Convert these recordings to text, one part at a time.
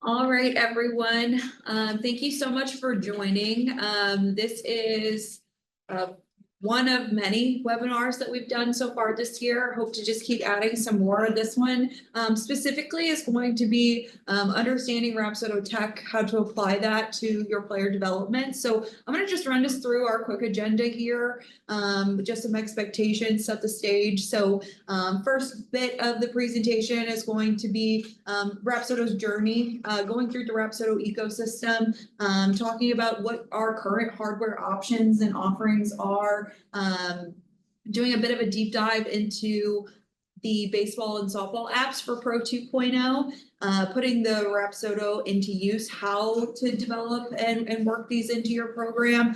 All right, everyone. Thank you so much for joining. This is one of many webinars that we've done so far this year. Hope to just keep adding some more. This one specifically is going to be understanding Rapsodo tech, how to apply that to your player development. So I'm going to just run us through our quick agenda here, just some expectations, set the stage. So first bit of the presentation is going to be Rapsodo's journey, going through the Rapsodo ecosystem, talking about what our current hardware options and offerings are, doing a bit of a deep dive into the baseball and softball apps for Pro 2.0, putting the Rapsodo into use, how to develop and work these into your program.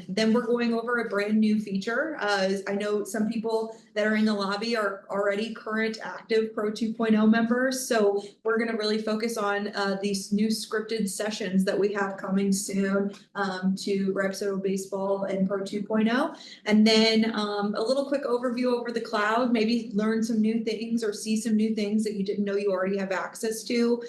Then we're going over a brand new feature. I know some people that are in the lobby are already current active Pro 2.0 members. So we're going to really focus on these new scripted sessions that we have coming soon to Rapsodo Baseball and Pro 2.0. And then a little quick overview over the cloud, maybe learn some new things or see some new things that you didn't know you already have access to,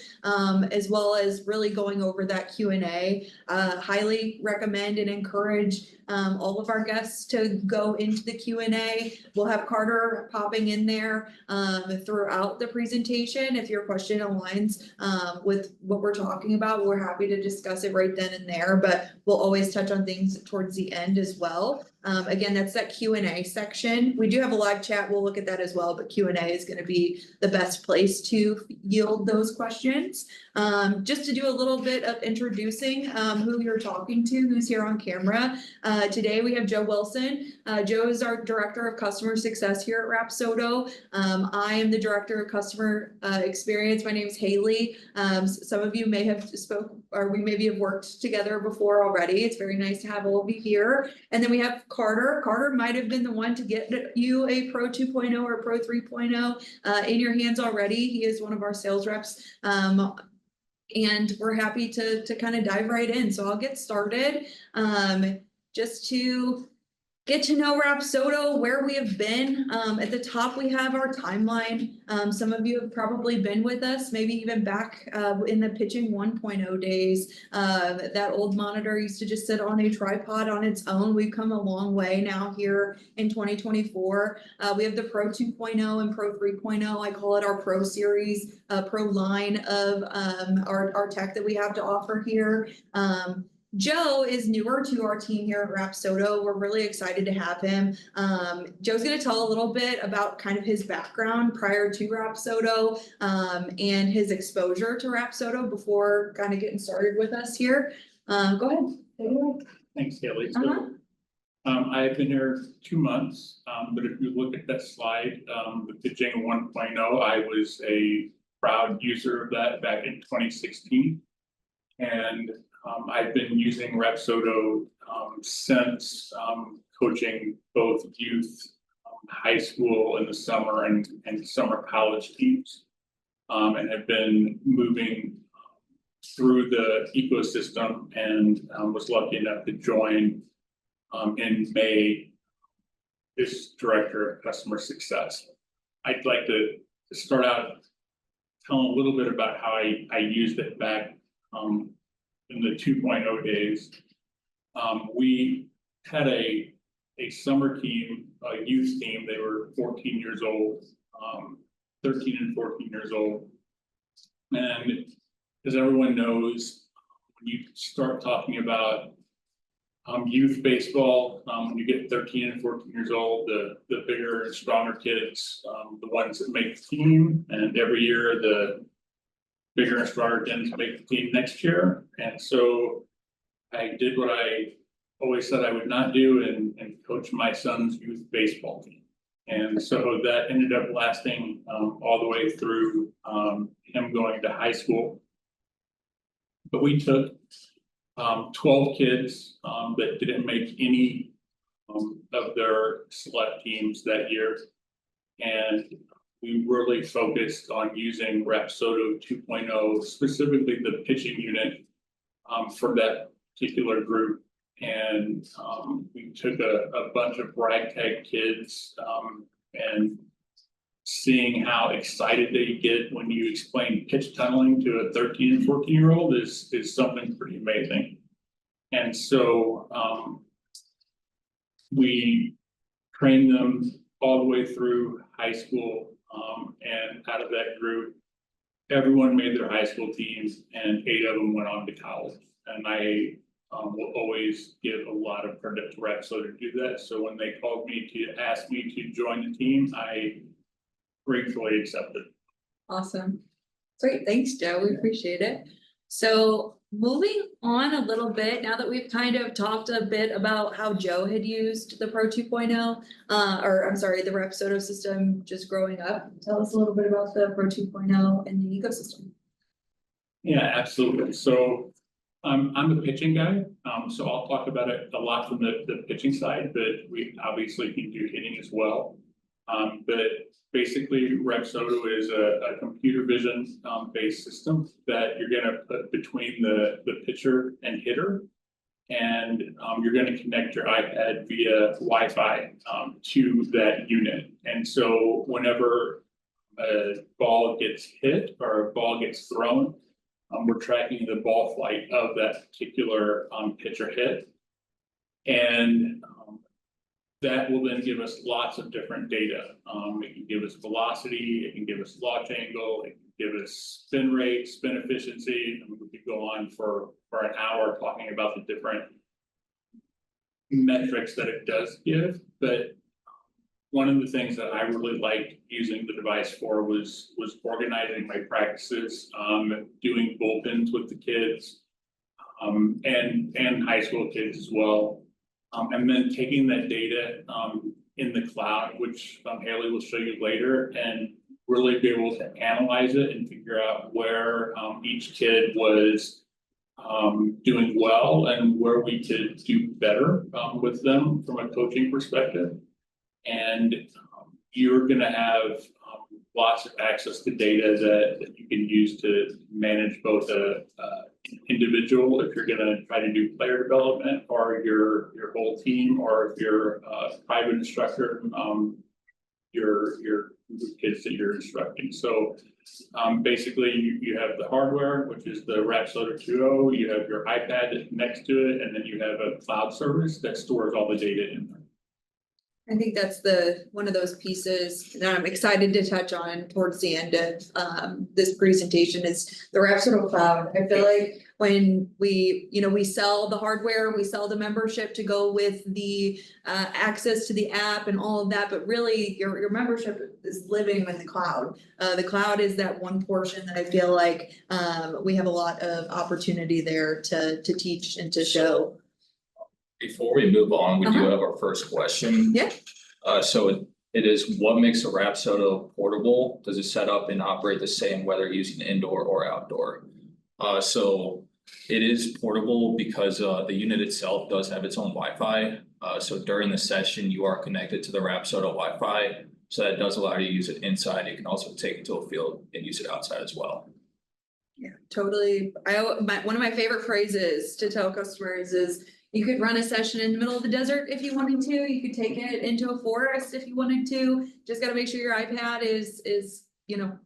as well as really going over that Q&A. Highly recommend and encourage all of our guests to go into the Q&A. We'll have Carter popping in there throughout the presentation. If your question aligns with what we're talking about, we're happy to discuss it right then and there, but we'll always touch on things towards the end as well. Again, that's that Q&A section. We do have a live chat. We'll look at that as well, but Q&A is going to be the best place to yield those questions. Just to do a little bit of introducing who you're talking to, who's here on camera. Today we have Joe Wilson. Joe is our Director of Customer Success here at Rapsodo. I am the Director of Customer Experience. My name is Haley. Some of you may have we maybe have worked together before already. It's very nice to have all of you here. And then we have Carter. Carter might have been the one to get you a Pro 2.0 or Pro 3.0 in your hands already. He is one of our sales reps. And we're happy to kind of dive right in. So I'll get started. Just to get to know Rapsodo, where we have been. At the top, we have our timeline. Some of you have probably been with us, maybe even back in the pitching 1.0 days. That old monitor used to just sit on a tripod on its own. We've come a long way now here in 2024. We have the Pro 2.0 and Pro 3.0. I call it our Pro series, Pro line of our tech that we have to offer here. Joe is newer to our team here at Rapsodo. We're really excited to have him. Joe's going to tell a little bit about kind of his background prior to Rapsodo and his exposure to Rapsodo before kind of getting started with us here. Go ahead. Take it away. Thanks, Haley. So, I've been here 2 months, but if you look at that slide, the pitching 1.0, I was a proud user of that back in 2016. And I've been using Rapsodo since coaching both youth, high school in the summer and summer college teams, and have been moving through the ecosystem and was lucky enough to join in May as Director of Customer Success. I'd like to start out telling a little bit about how I used it back in the 2.0 days. We had a summer team, a youth team. They were 14 years old, 13 and 14 years old. And as everyone knows, when you start talking about youth baseball, when you get 13 and 14 years old, the bigger and stronger kids, the ones that make the team, and every year the bigger and stronger tends to make the team next year. And so I did what I always said I would not do and coach my son's youth baseball team. And so that ended up lasting all the way through him going to high school. But we took 12 kids that didn't make any of their select teams that year. And we really focused on using Rapsodo 2.0, specifically the pitching unit for that particular group. And we took a bunch of ragtag kids and seeing how excited they get when you explain pitch tunneling to a 13 and 14-year-old is something pretty amazing. And so we train them all the way through high school, and out of that group, everyone made their high school teams, and 8 of them went on to college. And I will always give a lot of credit to Rapsodo to do that. So when they called me to ask me to join the team, I gratefully accepted. Awesome. Great, thanks, Joe. We appreciate it. So moving on a little bit, now that we've kind of talked a bit about how Joe had used the Pro 2.0, or I'm sorry, the Rapsodo system just growing up, tell us a little bit about the Pro 2.0 and the ecosystem. Yeah, absolutely. So I'm a pitching guy, so I'll talk about it a lot from the pitching side, but we obviously can do hitting as well. But basically, Rapsodo is a computer vision based system that you're gonna put between the pitcher and hitter. And you're gonna connect your iPad via Wi-Fi to that unit. And so whenever a ball gets hit or a ball gets thrown, we're tracking the ball flight of that particular pitch or hit. And that will then give us lots of different data. It can give us velocity, it can give us launch angle, it can give us spin rate, spin efficiency. And we could go on for an hour talking about the different metrics that it does give. But one of the things that I really liked using the device for was organizing my practices, doing bullpens with the kids, and high school kids as well. And then taking that data in the cloud, which Haley will show you later, and really be able to analyze it and figure out where each kid was doing well and where we could do better with them from a coaching perspective. And you're gonna have lots of access to data that you can use to manage both a individual, if you're gonna try to do player development, or your whole team, or if you're a private instructor, your kids that you're instructing. So basically you have the hardware, which is the Rapsodo 2.0, you have your iPad next to it, and then you have a cloud service that stores all the data in there. I think that's one of those pieces that I'm excited to touch on towards the end of this presentation is the Rapsodo Cloud. I feel like when we sell the hardware, we sell the membership to go with the access to the app and all of that, but really your membership is living in the cloud. The cloud is that one portion that I feel like we have a lot of opportunity there to teach and to show. Before we move on, we do have our first question. Yeah. So it is, what makes a Rapsodo portable? Does it set up and operate the same whether using indoor or outdoor? So it is portable because the unit itself does have its own Wi-Fi. So during the session, you are connected to the Rapsodo Wi-Fi. So that does allow you to use it inside. You can also take it to a field and use it outside as well. Yeah, totally. One of my favorite phrases to tell customers is, you could run a session in the middle of the desert if you wanted to. You could take it into a forest if you wanted to. Just got to make sure your iPad is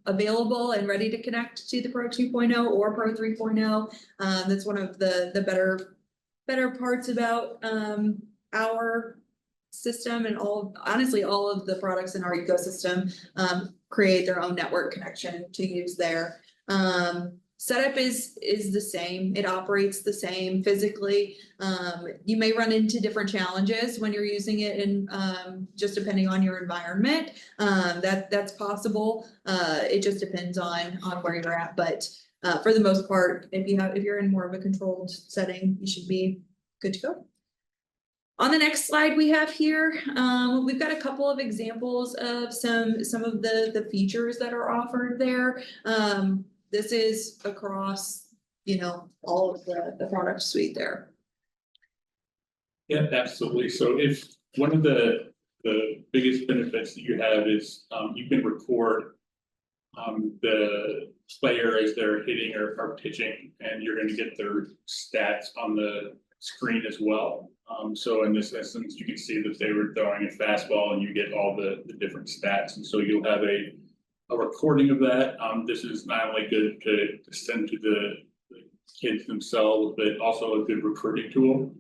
available and ready to connect to the Pro 2.0 or Pro 3.0. That's one of the better parts about our system, and honestly all of the products in our ecosystem create their own network connection to use there. Setup is the same. It operates the same physically. You may run into different challenges when you're using it, and just depending on your environment. That's possible. It just depends on where you're at. But for the most part, if you're in more of a controlled setting, you should be good to go. On the next slide we have here, we've got a couple of examples of some of the features that are offered there. This is across, all of the product suite there. Yeah, absolutely. So if one of the biggest benefits that you have is you can record the player as they're hitting or pitching, and you're going to get their stats on the screen as well. So in this instance, you can see that they were throwing a fastball and you get all the different stats, and so you'll have a recording of that. This is not only good to send to the kids themselves, but also a good recruiting tool,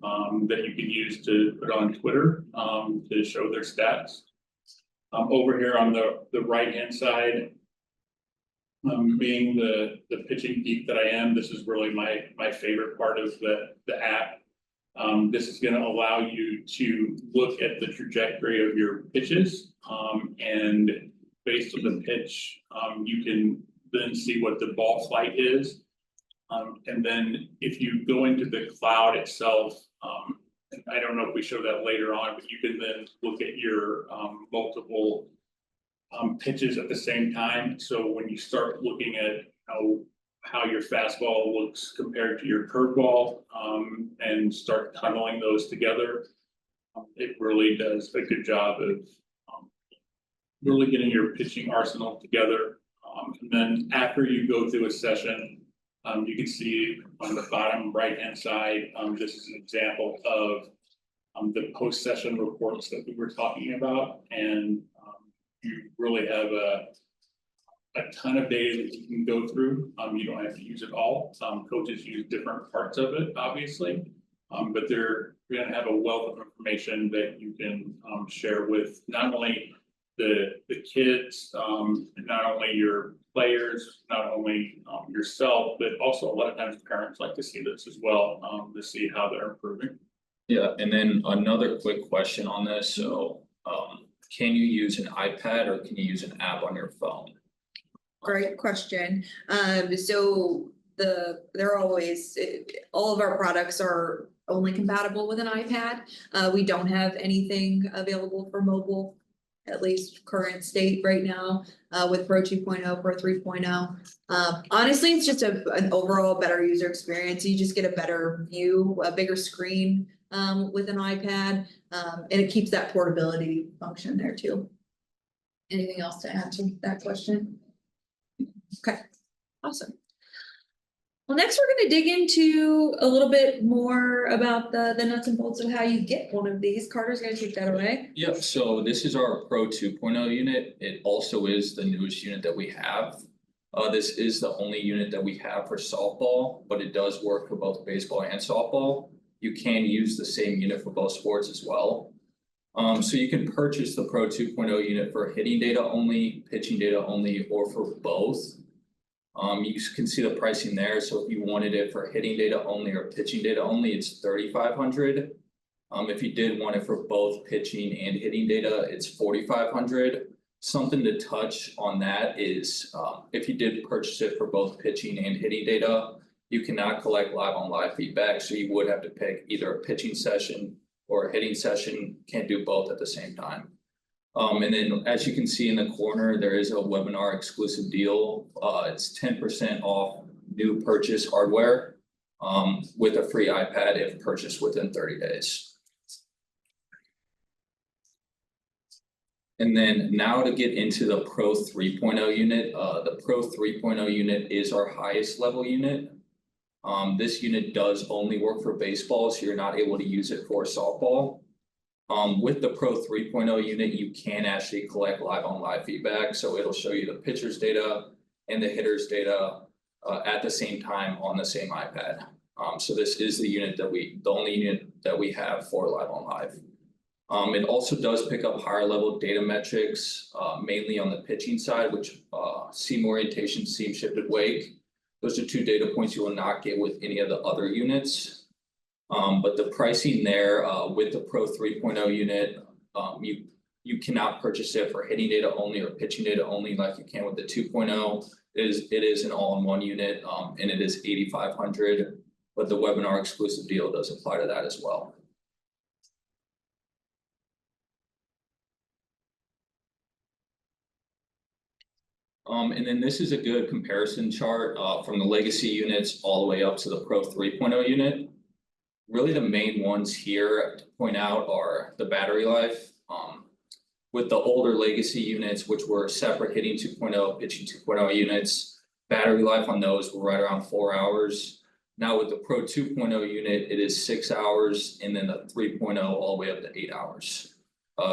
that you can use to put on Twitter, to show their stats. Over here on the right-hand side, being the pitching geek that I am, this is really my favorite part of the app. This is gonna allow you to look at the trajectory of your pitches, and based on the pitch, you can then see what the ball flight is. And then if you go into the cloud itself, and I don't know if we show that later on, but you can then look at your multiple pitches at the same time. So when you start looking at how your fastball looks compared to your curveball, and start tunneling those together, it really does a good job of really getting your pitching arsenal together. And then after you go through a session, you can see on the bottom right-hand side, this is an example of the post-session reports that we were talking about, and you really have a ton of data that you can go through. You don't have to use it all. Some coaches use different parts of it, obviously, but they're going to have a wealth of information that you can share with not only the kids, not only your players, not only yourself, but also a lot of times parents like to see this as well, to see how they're improving. Yeah, and then another quick question on this, so can you use an iPad or can you use an app on your phone? Great question. So they're always, all of our products are only compatible with an iPad. We don't have anything available for mobile, at least current state right now, with Pro 2.0, Pro 3.0. Honestly, it's just an overall better user experience. You just get a better view, a bigger screen with an iPad, and it keeps that portability function there too. Anything else to add to that question? Okay, awesome. Well, next we're gonna dig into a little bit more about the nuts and bolts of how you get one of these. Carter's gonna take that away. Yep, so this is our Pro 2.0 unit. It also is the newest unit that we have. This is the only unit that we have for softball, but it does work for both baseball and softball. You can use the same unit for both sports as well. So you can purchase the Pro 2.0 unit for hitting data only, pitching data only, or for both. You can see the pricing there, so if you wanted it for hitting data only or pitching data only, it's $3,500. If you did want it for both pitching and hitting data, it's $4,500. Something to touch on that is, if you did purchase it for both pitching and hitting data, you cannot collect live feedback, so you would have to pick either a pitching session or a hitting session, can't do both at the same time. And then as you can see in the corner, there is a webinar exclusive deal. It's 10% off new purchase hardware, with a free iPad if purchased within 30 days. And then now to get into the Pro 3.0 unit, the Pro 3.0 unit is our highest level unit. This unit does only work for baseball, so you're not able to use it for softball. With the Pro 3.0 unit, you can actually collect live feedback, so it'll show you the pitcher's data and the hitter's data at the same time on the same iPad. So this is the only unit that we have for live. It also does pick up higher level data metrics, mainly on the pitching side, which seam orientation, seam shifted wake. Those are 2 data points you will not get with any of the other units. But the pricing there, with the Pro 3.0 unit, you cannot purchase it for hitting data only or pitching data only like you can with the 2.0. It is an all-in-one unit, and it is $8,500, but the webinar exclusive deal does apply to that as well. And then this is a good comparison chart from the legacy units all the way up to the Pro 3.0 unit. Really the main ones here to point out are the battery life. With the older legacy units, which were separate hitting 2.0, pitching 2.0 units, battery life on those were right around 4 hours. Now with the Pro 2.0 unit, it is 6 hours, and then the 3.0 all the way up to 8 hours.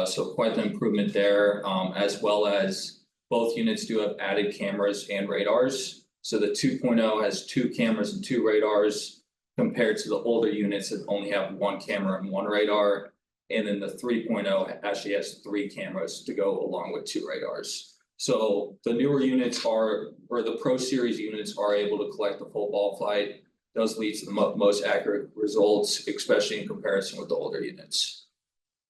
So quite the improvement there, as well as both units do have added cameras and radars. So the 2.0 has 2 cameras and 2 radars, compared to the older units that only have 1 camera and 1 radar. And then the 3.0 actually has 3 cameras to go along with 2 radars. So the newer units are, or the Pro Series units are able to collect the full ball flight. Those lead to the most accurate results, especially in comparison with the older units.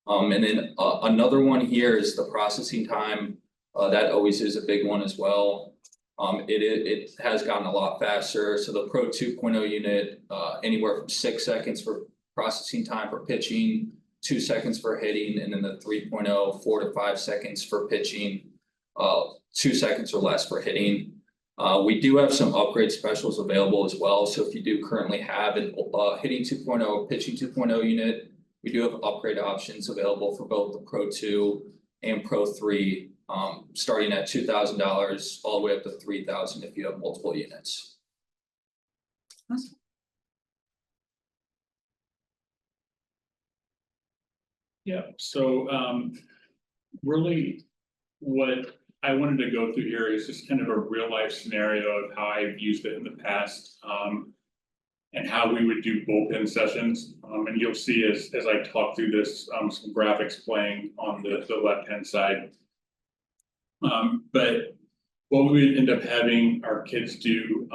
And then another one here is the processing time. That always is a big one as well. It has gotten a lot faster. So the Pro 2.0 unit, anywhere from 6 seconds for processing time for pitching, 2 seconds for hitting, and then the 3.0, 4 to 5 seconds for pitching, 2 seconds or less for hitting. We do have some upgrade specials available as well. So if you do currently have an hitting 2.0, pitching 2.0 unit, we do have upgrade options available for both the Pro 2 and Pro 3, starting at $2,000 all the way up to $3,000 if you have multiple units. Awesome. Yeah, so really what I wanted to go through here is just kind of a real life scenario of how I've used it in the past, and how we would do bullpen sessions. And you'll see as I talk through this, some graphics playing on the left hand side. But what we would end up having our kids do,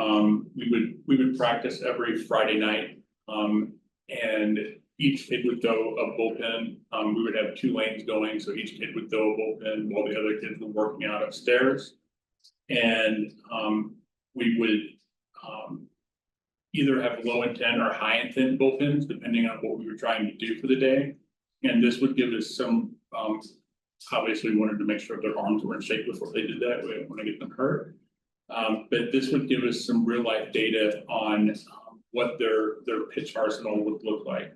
we would practice every Friday night, and each kid would throw a bullpen. We would have 2 lanes going, so each kid would throw a bullpen while the other kids were working out upstairs. And we would either have low intent or high intent bullpens, depending on what we were trying to do for the day. And this would give us some, obviously we wanted to make sure their arms were in shape before they did that. We didn't want to get them hurt. But this would give us some real life data on what their pitch arsenal would look like.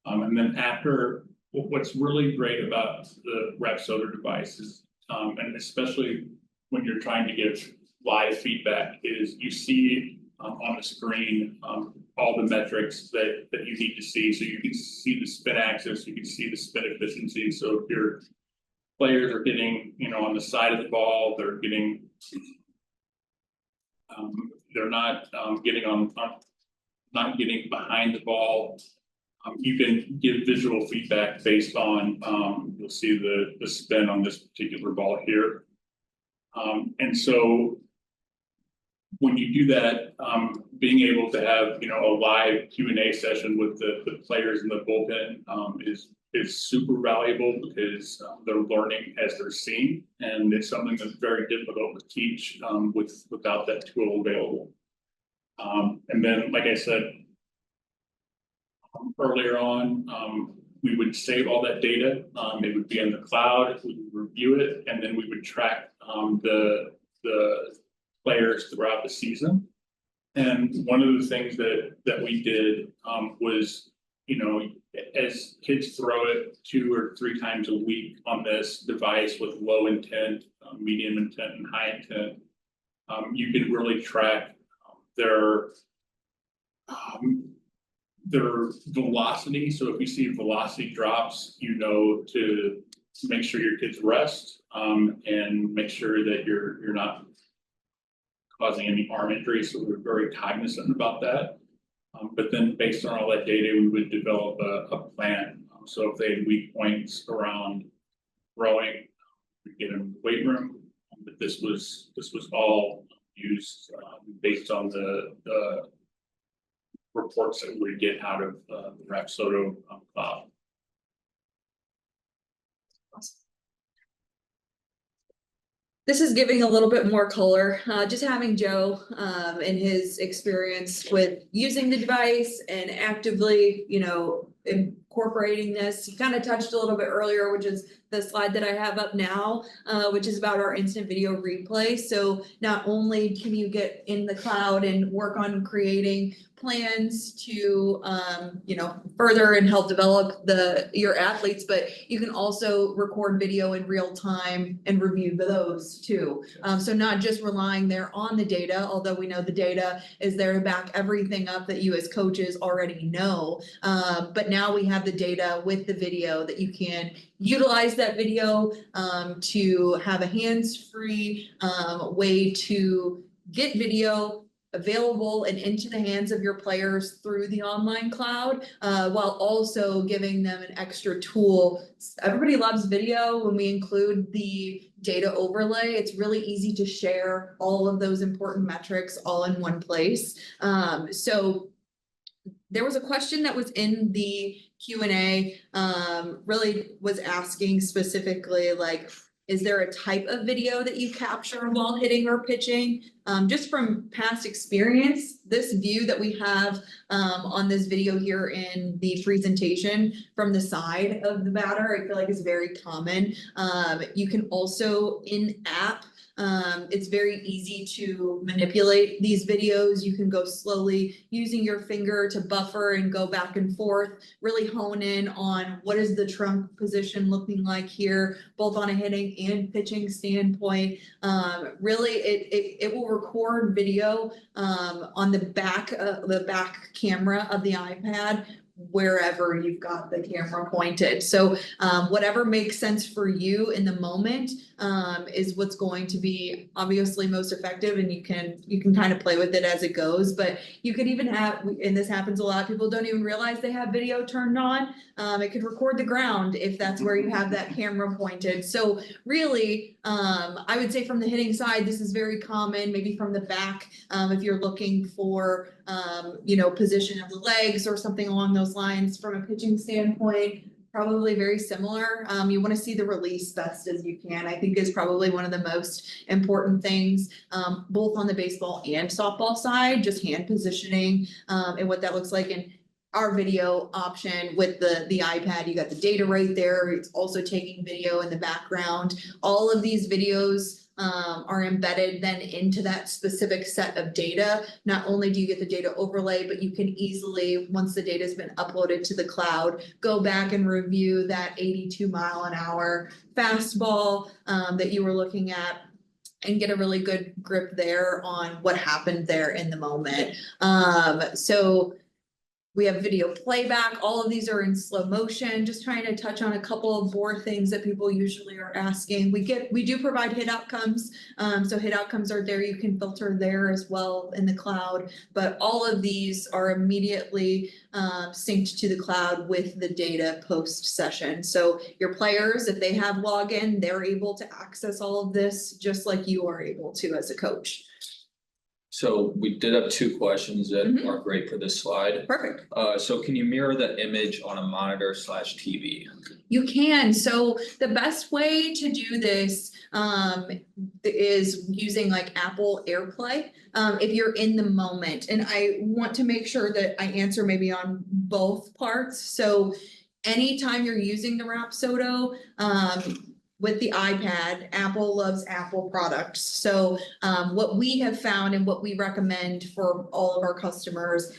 And then after, what's really great about the Rapsodo device is, and especially when you're trying to give live feedback, is you see on the screen all the metrics that you need to see. So you can see the spin axis, you can see the spin efficiency. So if your players are getting, on the side of the ball, they're getting, they're not getting not getting behind the ball. You can give visual feedback based on, you'll see the spin on this particular ball here. And so when you do that, being able to have, a live Q&A session with the players in the bullpen is super valuable, because they're learning as they're seeing, and it's something that's very difficult to teach without that tool available. And then, like I said earlier on, we would save all that data. It would be in the cloud. We would review it, and then we would track the players throughout the season. And one of the things that we did was, as kids throw it 2 or 3 times a week on this device with low intent, medium intent, and high intent, you can really track their velocity. So if you see velocity drops, to make sure your kids rest, and make sure that you're not causing any arm injury. So we're very cognizant about that. But then based on all that data, we would develop a plan. So if they had weak points around throwing, we'd get them in the weight room. But this was all used based on the reports that we would get out of the Rapsodo cloud. This is giving a little bit more color, just having Joe and his experience with using the device and actively, incorporating this. He kind of touched a little bit earlier, which is the slide that I have up now, which is about our instant video replay. So not only can you get in the cloud and work on creating plans to, further and help develop your athletes, but you can also record video in real time and review those too. So not just relying there on the data, although we know the data is there to back everything up that you as coaches already know. But now we have the data with the video that you can utilize that video to have a hands-free way to get video available and into the hands of your players through the online cloud, while also giving them an extra tool. Everybody loves video. When we include the data overlay, it's really easy to share all of those important metrics all in one place. So there was a question that was in the Q&A, really was asking specifically, like, is there a type of video that you capture while hitting or pitching? Just from past experience, this view that we have on this video here in the presentation from the side of the batter, I feel like is very common. You can also in-app, it's very easy to manipulate these videos. You can go slowly using your finger to buffer and go back and forth, really hone in on what is the trunk position looking like here, both on a hitting and pitching standpoint. Really, it will record video on the back camera of the iPad wherever you've got the camera pointed. So whatever makes sense for you in the moment is what's going to be obviously most effective, and you can kind of play with it as it goes. But you could even have, and this happens a lot, people don't even realize they have video turned on. It could record the ground if that's where you have that camera pointed. So really, I would say from the hitting side, this is very common. Maybe from the back, if you're looking for position of the legs or something along those lines. From a pitching standpoint, probably very similar. You want to see the release best as you can, I think is probably one of the most important things, both on the baseball and softball side, just hand positioning and what that looks like. And our video option with the iPad, you got the data right there. It's also taking video in the background. All of these videos are embedded then into that specific set of data. Not only do you get the data overlay, but you can easily, once the data has been uploaded to the cloud, go back and review that 82-mile-an-hour fastball that you were looking at and get a really good grip there on what happened there in the moment. So we have video playback. All of these are in slow motion. Just trying to touch on a couple of board things that people usually are asking. We do provide hit outcomes. So hit outcomes are there. You can filter there as well in the cloud. But all of these are immediately synced to the cloud with the data post session. So your players, if they have login, they're able to access all of this just like you are able to as a coach. So we did have two questions that are great for this slide. Perfect. So can you mirror the image on a monitor / TV? You can. So the best way to do this is using like Apple AirPlay if you're in the moment. And I want to make sure that I answer maybe on both parts. So anytime you're using the Rapsodo, with the iPad, Apple loves Apple products. So what we have found and what we recommend for all of our customers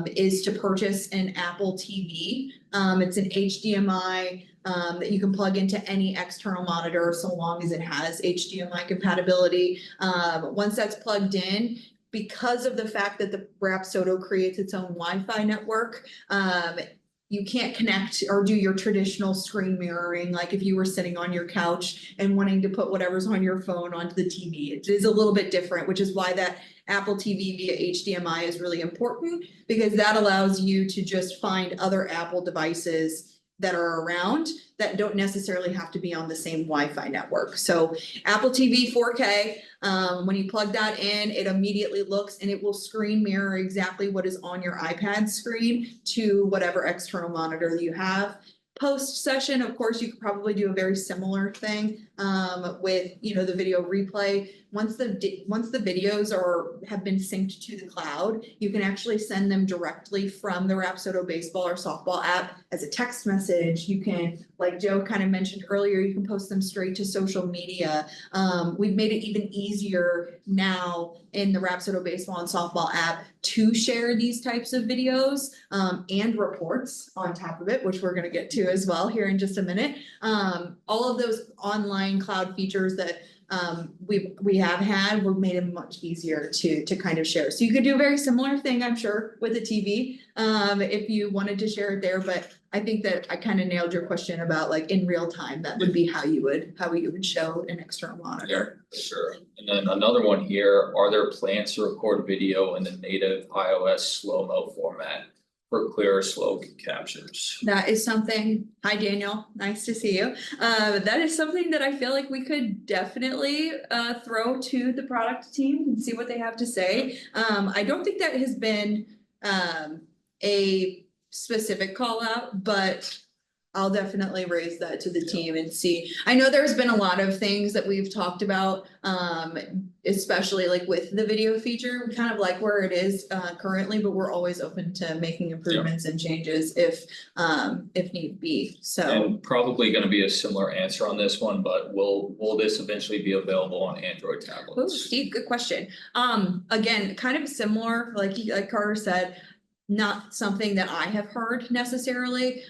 is to purchase an Apple TV. It's an HDMI that you can plug into any external monitor so long as it has HDMI compatibility. Once that's plugged in, because of the fact that the Rapsodo creates its own Wi-Fi network, you can't connect or do your traditional screen mirroring, like if you were sitting on your couch and wanting to put whatever's on your phone onto the TV. It is a little bit different, which is why that Apple TV via HDMI is really important, because that allows you to just find other Apple devices that are around that don't necessarily have to be on the same Wi-Fi network. So Apple TV 4K, when you plug that in, it immediately looks and it will screen mirror exactly what is on your iPad screen to whatever external monitor you have. Post session, of course, you could probably do a very similar thing. with, you know, the video replay. Once the videos have been synced to the cloud, you can actually send them directly from the Rapsodo baseball or softball app as a text message. You can, like Joe kind of mentioned earlier, you can post them straight to social media. We've made it even easier now in the Rapsodo baseball and softball app to share these types of videos and reports on top of it, which we're going to get to as well here in just a minute. All of those online cloud features that we have had, we've made it much easier to kind of share. So you could do a very similar thing, I'm sure, with a TV if you wanted to share it there. But I think that I kind of nailed your question about like in real time. That would be how you would show an external monitor. For sure. And then another one here, are there plans to record video in the native iOS slow-mo format for clearer slow captures? That is something, hi Daniel, nice to see you. That is something that I feel like we could definitely throw to the product team and see what they have to say. I don't think that has been a specific call out, but I'll definitely raise that to the team and see. I know there's been a lot of things that we've talked about, especially like with the video feature. We kind of like where it is currently, but we're always open to making improvements and changes if need be. So And probably gonna be a similar answer on this one, but will this eventually be available on Android oh, tablets? Steve, good question. Again, kind of similar, like Carter said, not something that I have heard necessarily.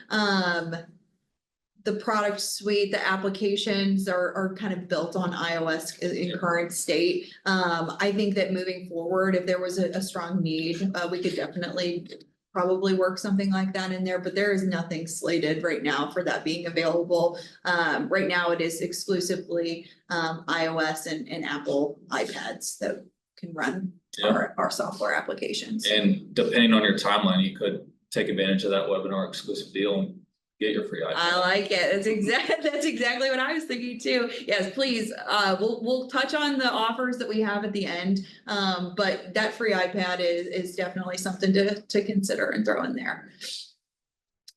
The product suite, the applications are kind of built on iOS in current state. I think that moving forward, if there was a strong need, we could definitely probably work something like that in there, but there is nothing slated right now for that being available. Right now it is exclusively iOS and Apple iPads that can run our software applications. And depending on your timeline, you could take advantage of that webinar exclusive deal and get your free iPad. I like it. That's exactly what I was thinking too. Yes, please. We'll touch on the offers that we have at the end. But that free iPad is definitely something to consider and throw in there.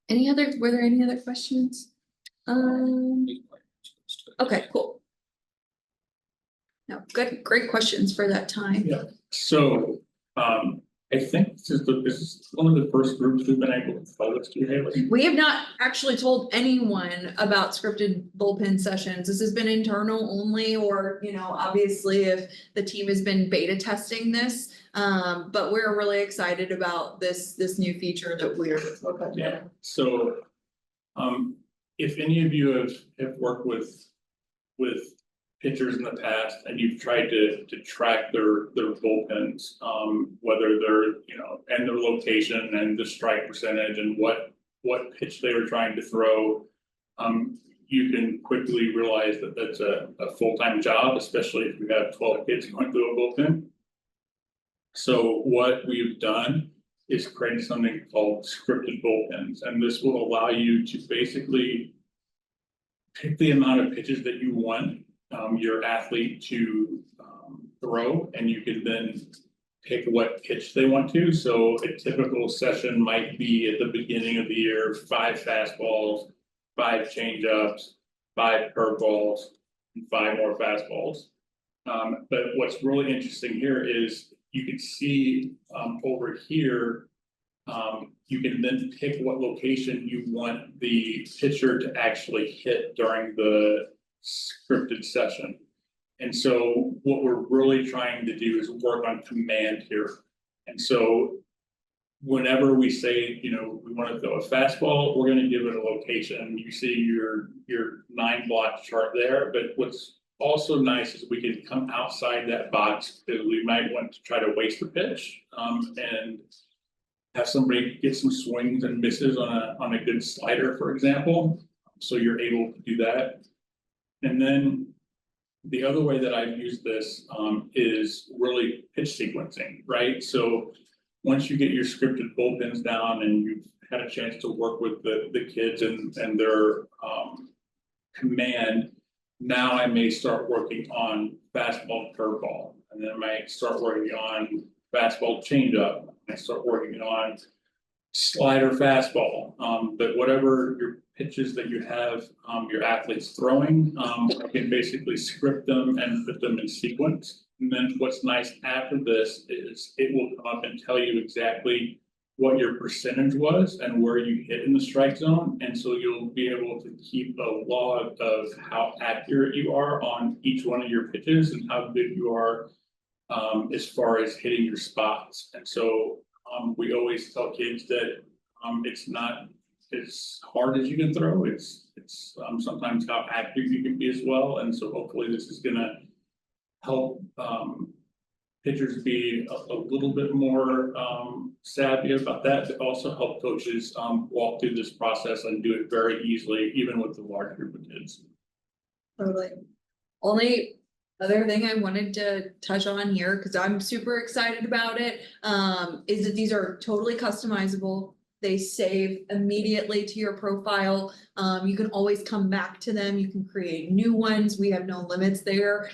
Were there any other questions? Okay, cool. No, great questions for that time. Yeah, so, I think this is one of the first groups we've been able to tell this to, Haley. We have not actually told anyone about scripted bullpen sessions. This has been internal only, or, you know, obviously if the team has been beta testing this. But we're really excited about this new feature that we're. Yeah, so, if any of you have worked with pitchers in the past and you've tried to track their bullpens, whether they're, you know, and their location and the strike percentage and what pitch they were trying to throw, you can quickly realize that that's a full-time job, especially if you have 12 kids going through a bullpen. So what we've done is create something called scripted bullpens, and this will allow you to basically pick the amount of pitches that you want your athlete to throw, and you can then pick what pitch they want to. So a typical session might be at the beginning of the year, 5 fastballs, 5 changeups, 5 curveballs, and 5 more fastballs. But what's really interesting here is you can see over here, you can then pick what location you want the pitcher to actually hit during the scripted session. And so what we're really trying to do is work on command here. And so whenever we say, you know, we want to throw a fastball, we're going to give it a location. You see your 9-block chart there, but what's also nice is we can come outside that box because we might want to try to waste a pitch and have somebody get some swings and misses on a good slider, for example. So you're able to do that. And then the other way that I've used this is really pitch sequencing, right? So once you get your scripted bullpens down and you've had a chance to work with the kids and their command, now I may start working on fastball curveball, and then I might start working on fastball changeup. I start working on slider fastball, but whatever your pitches that you have your athletes throwing. I can basically script them and put them in sequence. And then what's nice after this is it will come up and tell you exactly what your percentage was and where you hit in the strike zone. And so you'll be able to keep a log of how accurate you are on each one of your pitches and how good you are as far as hitting your spots. And so we always tell kids that it's not as hard as you can throw. It's sometimes how accurate you can be as well. And so hopefully this is gonna help pitchers be a little bit more savvy about that, but also help coaches walk through this process and do it very easily, even with the large group of kids. Totally. Only other thing I wanted to touch on here, because I'm super excited about it, is that these are totally customizable. They save immediately to your profile. You can always come back to them. You can create new ones. We have no limits there.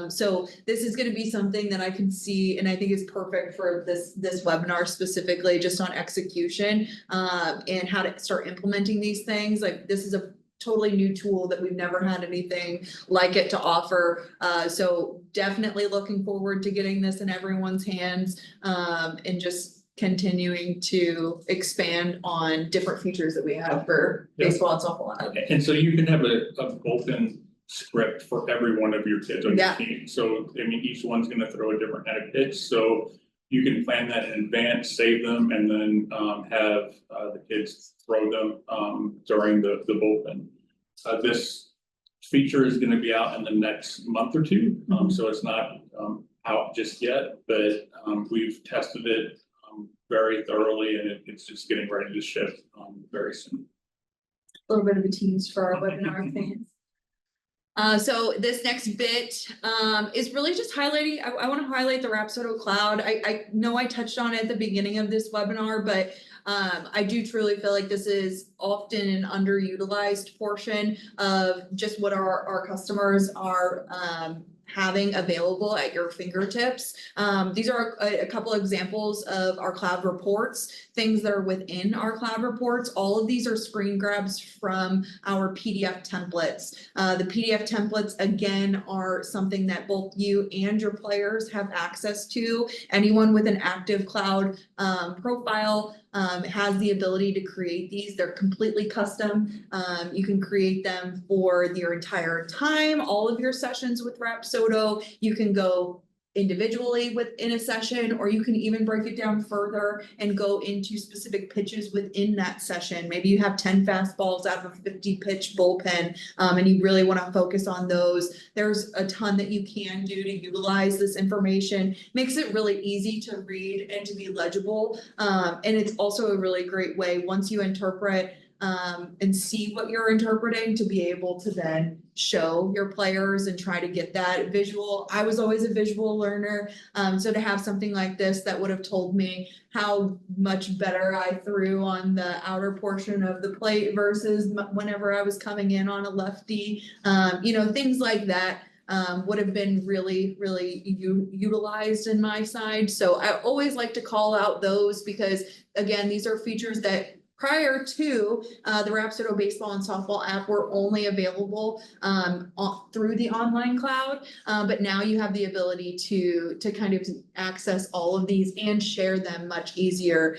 So this is going to be something that I can see, and I think is perfect for this webinar specifically, just on execution and how to start implementing these things. Like, this is a totally new tool that we've never had anything like it to offer. So definitely looking forward to getting this in everyone's hands and just continuing to expand on different features that we have for baseball and softball. And so you can have a built-in script for every one of your kids on your team. So I mean, each one's gonna throw a different kind of pitch, so you can plan that in advance, save them, and then have the kids throw them during the bullpen. This feature is gonna be out in the next month or two, so it's not out just yet, but we've tested it very thoroughly, and it's just getting ready to ship very soon. A little bit of a tease for our webinar fans. So this next bit is really just highlighting, I want to highlight the Rapsodo Cloud. I know I touched on it at the beginning of this webinar, but I do truly feel like this is often an underutilized portion of just what our customers are having available at your fingertips. These are a couple examples of our cloud reports, things that are within our cloud reports. All of these are screen grabs from our PDF templates. The PDF templates, again, are something that both you and your players have access to. Anyone with an active cloud profile has the ability to create these. They're completely custom. You can create them for your entire time, all of your sessions with Rapsodo. You can go individually within a session, or you can even break it down further and go into specific pitches within that session. Maybe you have 10 fastballs out of a 50-pitch bullpen, and you really want to focus on those. There's a ton that you can do to utilize this information. Makes it really easy to read and to be legible. And it's also a really great way, once you interpret and see what you're interpreting, to be able to then show your players and try to get that visual. I was always a visual learner, so to have something like this that would have told me how much better I threw on the outer portion of the plate versus whenever I was coming in on a lefty, things like that would have been really utilized in my side. So I always like to call out those, because again, these are features that prior to the Rapsodo baseball and softball app were only available through the online cloud, but now you have the ability to kind of access all of these and share them much easier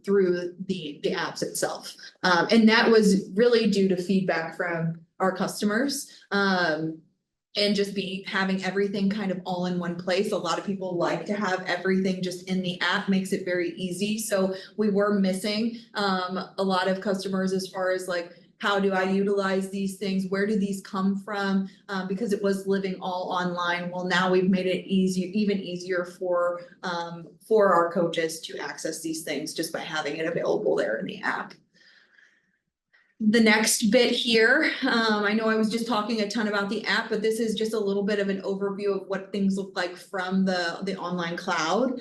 through the apps itself. And that was really due to feedback from our customers. And just having everything kind of all in one place. A lot of people like to have everything just in the app, makes it very easy. So we were missing a lot of customers as far as like, how do I utilize these things? Where do these come from? Because it was living all online. Well, now we've made it even easier for our coaches to access these things just by having it available there in the app. The next bit here, I know I was just talking a ton about the app, but this is just a little bit of an overview of what things look like from the online cloud.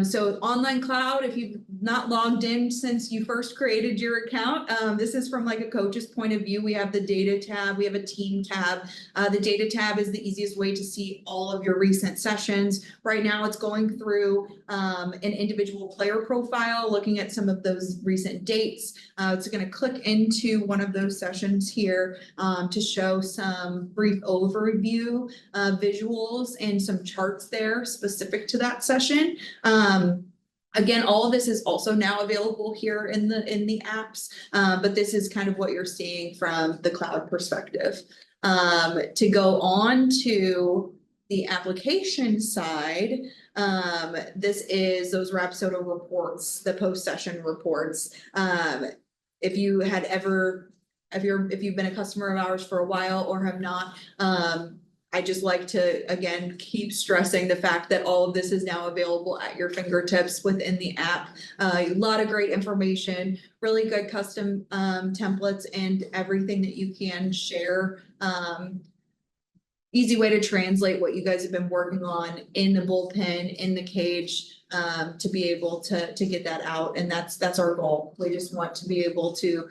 So online cloud, if you've not logged in since you first created your account, this is from like a coach's point of view. We have the data tab, we have a team tab. The data tab is the easiest way to see all of your recent sessions. Right now it's going through an individual player profile, looking at some of those recent dates. It's going to click into into one of those sessions here to show some brief overview visuals and some charts there specific to that session. Again, all of this is also now available here in the apps, but this is kind of what you're seeing from the cloud perspective. To go on to the application side, this is those Rapsodo reports, the post-session reports. If you had ever, if you've been a customer of ours for a while or have not, I just like to, again, keep stressing the fact that all of this is now available at your fingertips within the app. A lot of great information, really good custom templates and everything that you can share. Easy way to translate what you guys have been working on in the bullpen, in the cage, to be able to get that out. And that's our goal. We just want to be able to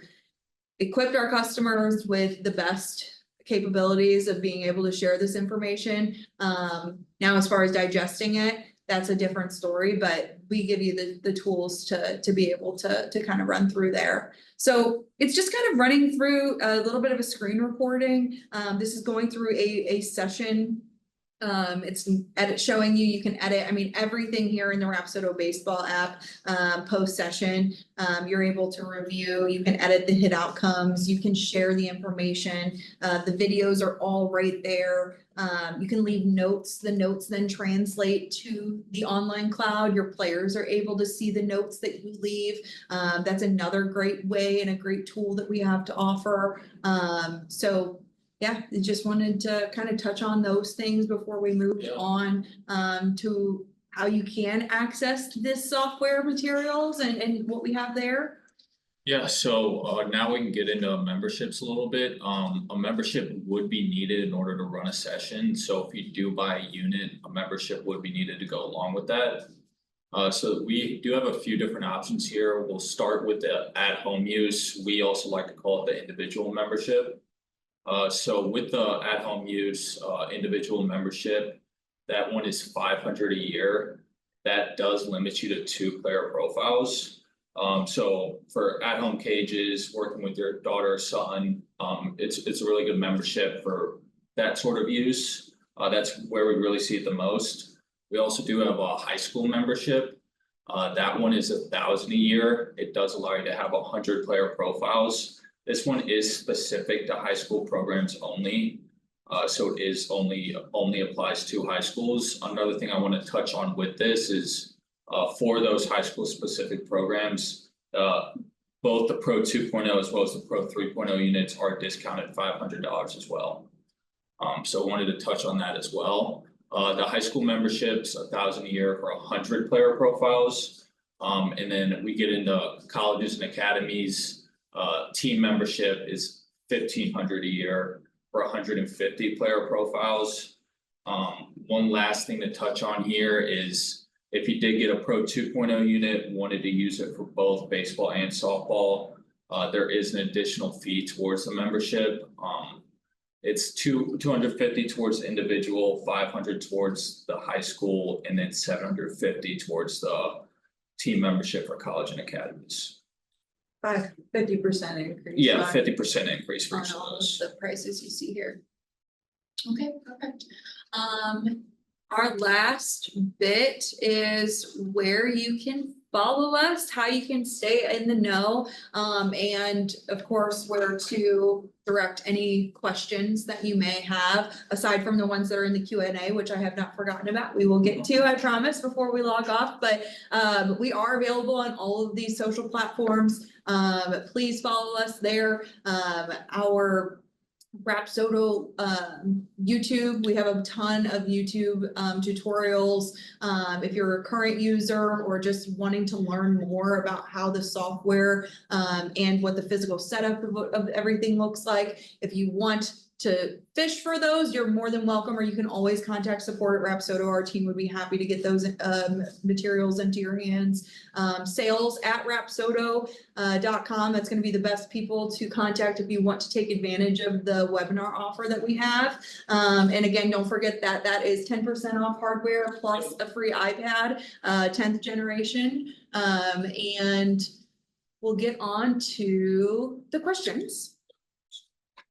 equip our customers with the best capabilities of being able to share this information. Now, as far as digesting it, that's a different story, but we give you the tools to be able to kind of run through there. So it's just kind of running through a little bit of a screen recording. This is going through a session. It's showing you can edit. I mean, everything here in the Rapsodo baseball app, post session, you're able to review. You can edit the hit outcomes. You can share the information. The videos are all right there. You can leave notes. The notes then translate to the online cloud. Your players are able to see the notes that you leave. That's another great way and a great tool that we have to offer. So yeah, I just wanted to kind of touch on those things before we move on to how you can access this software materials and what we have there. Yeah, so now we can get into memberships a little bit. A membership would be needed in order to run a session. So if you do buy a unit, a membership would be needed to go along with that. So we do have a few different options here. We'll start with the at-home use. We also like to call it the individual membership. So with the at-home use, individual membership, that one is $500 a year. That does limit you to 2 player profiles. So for at-home cages, working with your daughter or son, it's a really good membership for that sort of use. That's where we really see it the most. We also do have a high school membership. That one is $1,000 a year. It does allow you to have 100 player profiles. This one is specific to high school programs only. So it is only applies to high schools. Another thing I want to touch on with this is for those high school specific programs, both the Pro 2.0 as well as the Pro 3.0 units are discounted $500 as well. So I wanted to touch on that as well. The high school memberships, $1,000 a year for 100 player profiles. And then we get into colleges and academies. Team membership is $1,500 a year for 150 player profiles. One last thing to touch on here is if you did get a Pro 2.0 unit, wanted to use it for both baseball and softball, there is an additional fee towards the membership. It's $250 towards the individual, $500 towards the high school, and then $750 towards the team membership for college and academies. 50% increase. Yeah, 50% increase for on each of all of those. the prices you see here. Okay, perfect. Our last bit is where you can follow us, how you can stay in the know, and of course, where to direct any questions that you may have, aside from the ones that are in the Q&A, which I have not forgotten about. We will get to, I promise, before we log off, but we are available on all of these social platforms. Please follow us there. Our Rapsodo YouTube, we have a ton of YouTube tutorials. If you're a current user or just wanting to learn more about how the software and what the physical setup of everything looks like, if you want to fish for those, you're more than welcome, or you can always contact support at Rapsodo. Our team would be happy to get those materials into your hands. Sales at rapsodo.com. That's going to be the best people to contact if you want to take advantage of the webinar offer that we have. And again, don't forget that that is 10% off hardware plus a free iPad, 10th generation. And we'll get on to the questions. I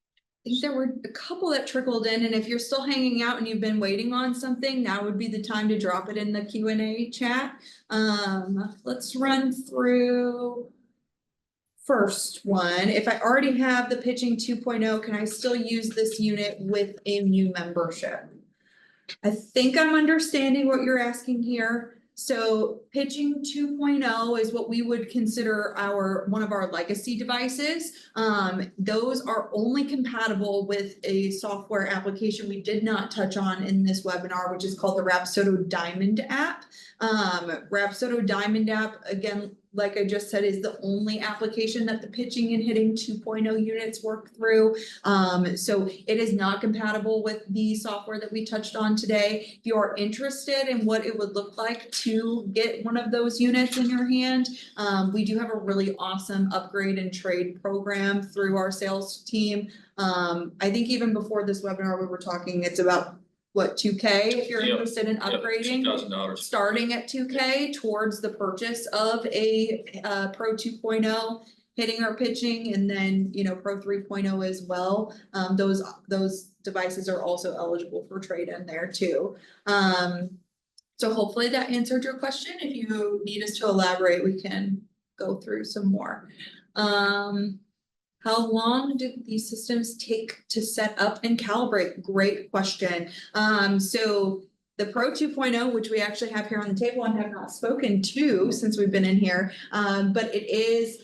think there were a couple that trickled in, and if you're still hanging out and you've been waiting on something, now would be the time to drop it in the Q&A chat. Let's run through. First one, if I already have the pitching 2.0, can I still use this unit with a new membership? I think I'm understanding what you're asking here. So pitching 2.0 is what we would consider one of our legacy devices. Those are only compatible with a software application we did not touch on in this webinar, which is called the Rapsodo Diamond app. Rapsodo Diamond app, again, like I just said, is the only application that the pitching and hitting 2.0 units work through. So it is not compatible with the software that we touched on today. If you are interested in what it would look like to get one of those units in your hand, we do have a really awesome upgrade and trade program through our sales team. I think even before this webinar, we were talking, it's about what, 2K if you're interested in upgrading, $2,000. starting at 2K towards the purchase of a Pro 2.0, hitting or pitching, and then, you know, Pro 3.0 as well. Those devices are also eligible for trade-in there too. So hopefully that answered your question. If you need us to elaborate, we can go through some more. How long do these systems take to set up and calibrate? Great question. So the Pro 2.0, which we actually have here on the table and have not spoken to since we've been in here, but it is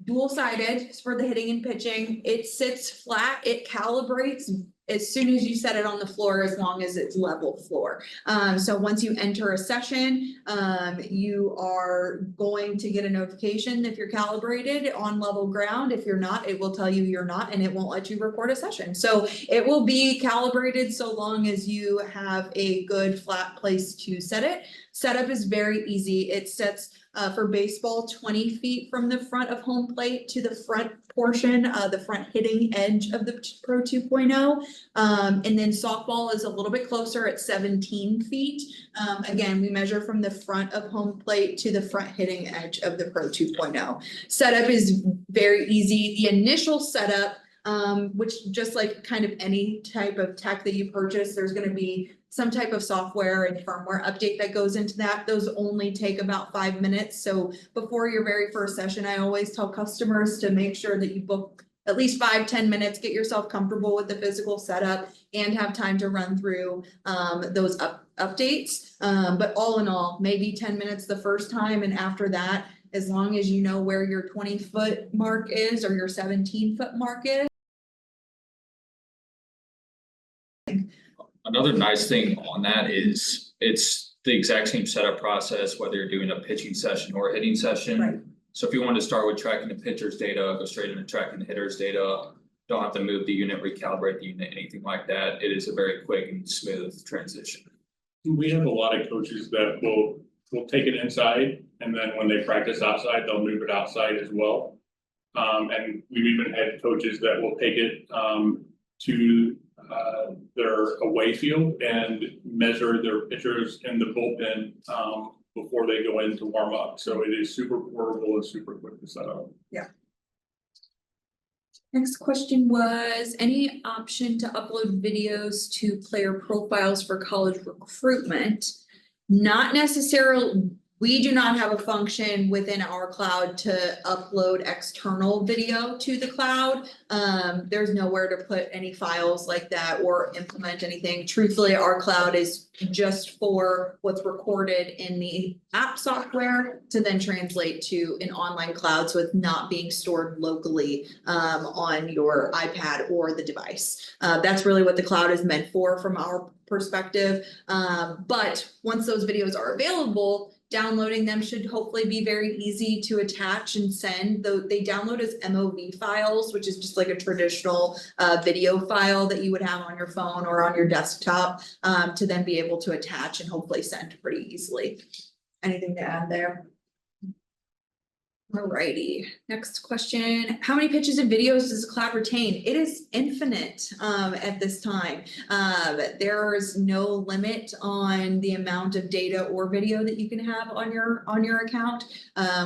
dual-sided for the hitting and pitching. It sits flat, it calibrates as soon as you set it on the floor, as long as it's level floor. So once you enter a session, you are going to get a notification if you're calibrated on level ground. If you're not, it will tell you you're not, and it won't let you record a session. So it will be calibrated so long as you have a good flat place to set it. Setup is very easy. It sets for baseball 20 feet from the front of home plate to the front portion, the front hitting edge of the Pro 2.0. And then softball is a little bit closer at 17 feet. Again, we measure from the front of home plate to the front hitting edge of the Pro 2.0. Setup is very easy. The initial setup, which just like kind of any type of tech that you purchase, there's going to be some type of software and firmware update that goes into that. Those only take about 5 minutes. So before your very first session, I always tell customers to make sure that you book at least 5-10 minutes, get yourself comfortable with the physical setup and have time to run through those updates. But all in all, maybe 10 minutes the first time, and after that, as long as you know where your 20-foot mark is or your 17-foot mark is. Another nice thing on that is it's the exact same setup process, whether you're doing a pitching session or a hitting session. Right. So if you want to start with tracking the pitcher's data, go straight into tracking the hitter's data, don't have to move the unit, recalibrate the unit, anything like that. It is a very quick and smooth transition. We have a lot of coaches that will take it inside, and then when they practice outside, they'll move it outside as well. And we've even had coaches that will take it to their away field and measure their pitchers in the bullpen before they go in to warm up. So it is super portable and super quick to set up. Yeah. Next question was, any option to upload videos to player profiles for college recruitment? Not necessarily. We do not have a function within our cloud to upload external video to the cloud. There's nowhere to put any files like that or implement anything. Truthfully, our cloud is just for what's recorded in the app software to then translate to an online cloud, so it's not being stored locally on your iPad or the device. That's really what the cloud is meant for from our perspective. But once those videos are available, downloading them should hopefully be very easy to attach and send. Though they download as MOV files, which is just like a traditional video file that you would have on your phone or on your desktop, to then be able to attach and hopefully send pretty easily. Anything to add there? Alrighty, next question. How many pictures and videos does the cloud retain? It is infinite at this time. There's no limit on the amount of data or video that you can have on your account.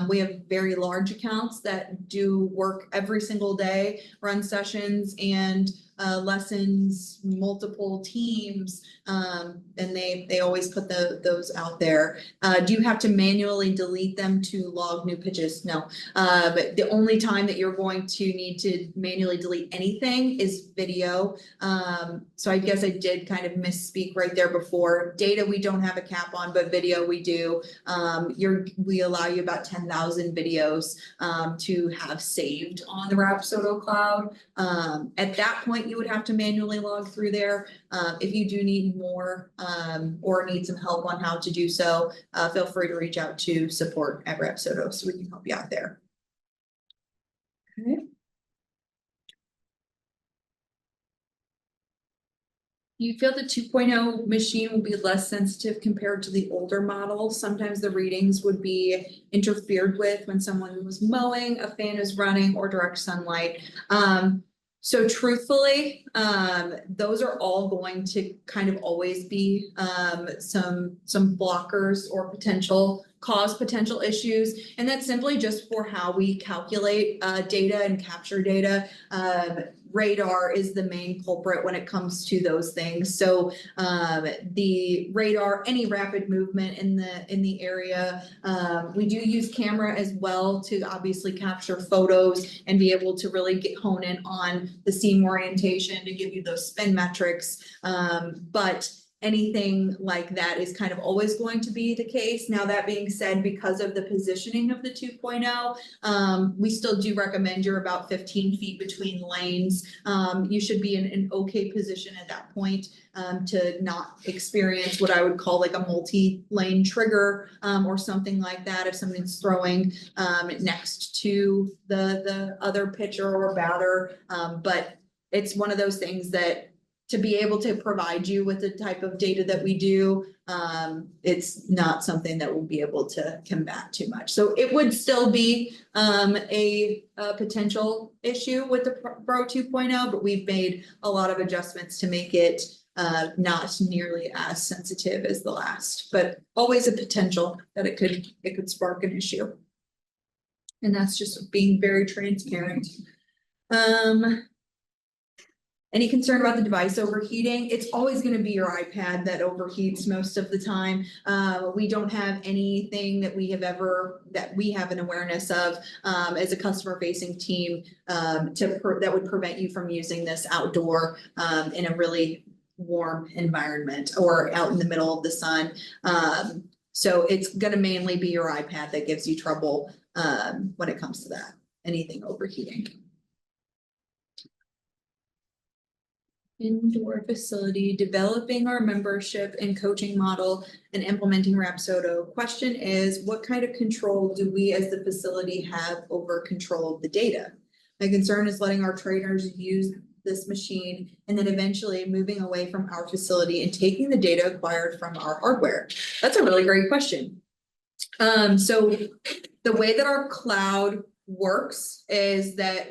We have very large accounts that do work every single day, run sessions and lessons, multiple teams, and they always put those out there. Do you have to manually delete them to log new pitches? No. But the only time that you're going to need to manually delete anything is video. So I guess I did kind of misspeak right there before. Data, we don't have a cap on, but video we do. We allow you about 10,000 videos to have saved on the Rapsodo cloud. At that point, you would have to manually log through there. If you do need more or need some help on how to do so, feel free to reach out to support at Rapsodo so we can help you out there. Okay. You feel the 2.0 machine will be less sensitive compared to the older model. Sometimes the readings would be interfered with when someone was mowing, a fan is running, or direct sunlight. So truthfully, those are all going to kind of always be some blockers or cause potential issues. And that's simply just for how we calculate data and capture data. Radar is the main culprit when it comes to those things. So the radar, any rapid movement in the area, we do use camera as well to obviously capture photos and be able to really hone in on the seam orientation to give you those spin metrics. But anything like that is kind of always going to be the case. Now, that being said, because of the positioning of the 2.0, we still do recommend you're about 15 feet between lanes. You should be in an okay position at that point to not experience what I would call like a multi-lane trigger or something like that if somebody's throwing next to the other pitcher or batter. But it's one of those things that to be able to provide you with the type of data that we do, it's not something that we'll be able to combat too much. So it would still be a potential issue with the Pro 2.0, but we've made a lot of adjustments to make it not nearly as sensitive as the last, but always a potential that it could spark an issue. And that's just being very transparent. Any concern about the device overheating? It's always going to be your iPad that overheats most of the time. We don't have anything that we have an awareness of as a customer facing team that would prevent you from using this outdoor in a really warm environment or out in the middle of the sun. So it's going to mainly be your iPad that gives you trouble when it comes to that, anything overheating. Indoor facility, developing our membership and coaching model and implementing Rapsodo. Question is, what kind of control do we as the facility have over control of the data? My concern is letting our trainers use this machine and then eventually moving away from our facility and taking the data acquired from our hardware. That's a really great question. So the way that our cloud works is that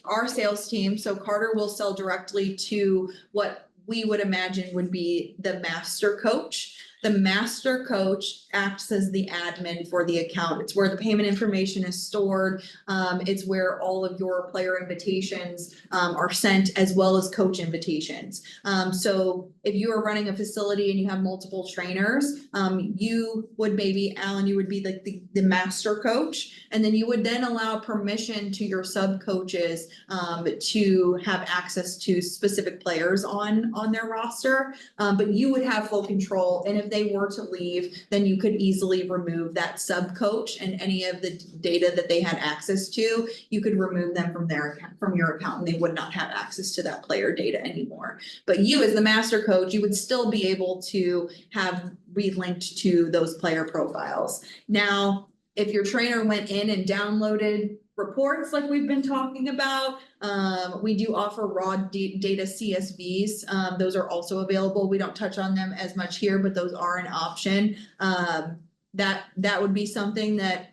our sales team, so Carter will sell directly to what we would imagine would be the master coach. The master coach acts as the admin for the account. It's where the payment information is stored. It's where all of your player invitations are sent, as well as coach invitations. So if you are running a facility and you have multiple trainers, you would maybe, Alan, you would be like the master coach, and then you would then allow permission to your sub coaches to have access to specific players on their roster, but you would have full control. And if they were to leave, then you could easily remove that sub coach and any of the data that they had access to. You could remove them from your account, and they would not have access to that player data anymore. But you, as the master coach, you would still be able to have relinked to those player profiles. Now, if your trainer went in and downloaded reports like we've been talking about, we do offer raw data CSVs. Those are also available. We don't touch on them as much here, but those are an option. That would be something that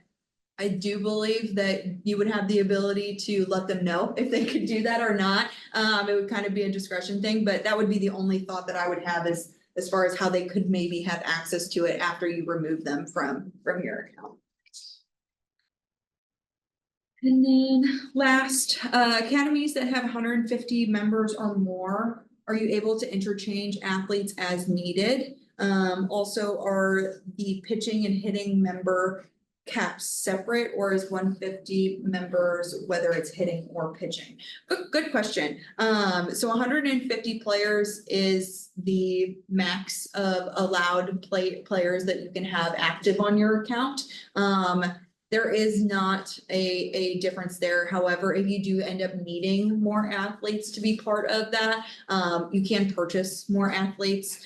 I do believe that you would have the ability to let them know if they could do that or not. It would kind of be a discretion thing, but that would be the only thought that I would have as far as how they could maybe have access to it after you remove them from your account. And then last, academies that have 150 members or more, are you able to interchange athletes as needed? Also, are the pitching and hitting member caps separate, or is 150 members, whether it's hitting or pitching? Good question. So 150 players is the max of allowed players that you can have active on your account. There is not a difference there. However, if you do end up needing more athletes to be part of that, you can purchase more athletes.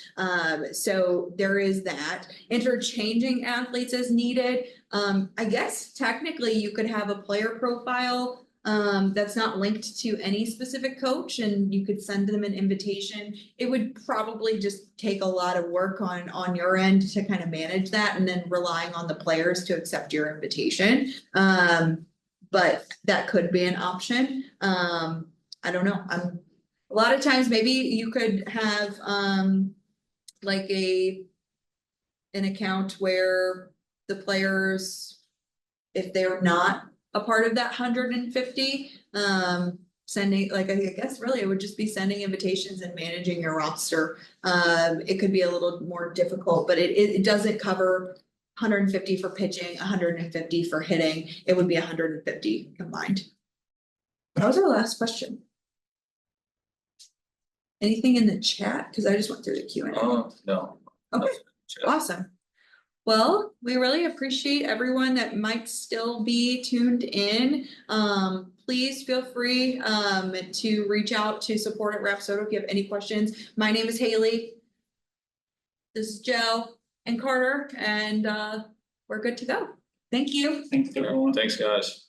So there is that. Interchanging athletes as needed. I guess technically you could have a player profile that's not linked to any specific coach, and you could send them an invitation. It would probably just take a lot of work on your end to kind of manage that, and then relying on the players to accept your invitation. But that could be an option. I don't know. A lot of times maybe you could have like an account where the players, if they're not a part of that 150, sending, like, I guess really it would just be sending invitations and managing your roster. It could be a little more difficult, but it doesn't cover 150 for pitching, 150 for hitting. It would be 150 combined. That was our last question. Anything in the chat? Because I just went through the Q&A. No. Okay, awesome. Well, we really appreciate everyone that might still be tuned in. Please feel free to reach out to support at Rapsodo if you have any questions. My name is Haley. This is Joe and Carter, and we're good to go. Thank you. Thanks, everyone. Thanks, guys.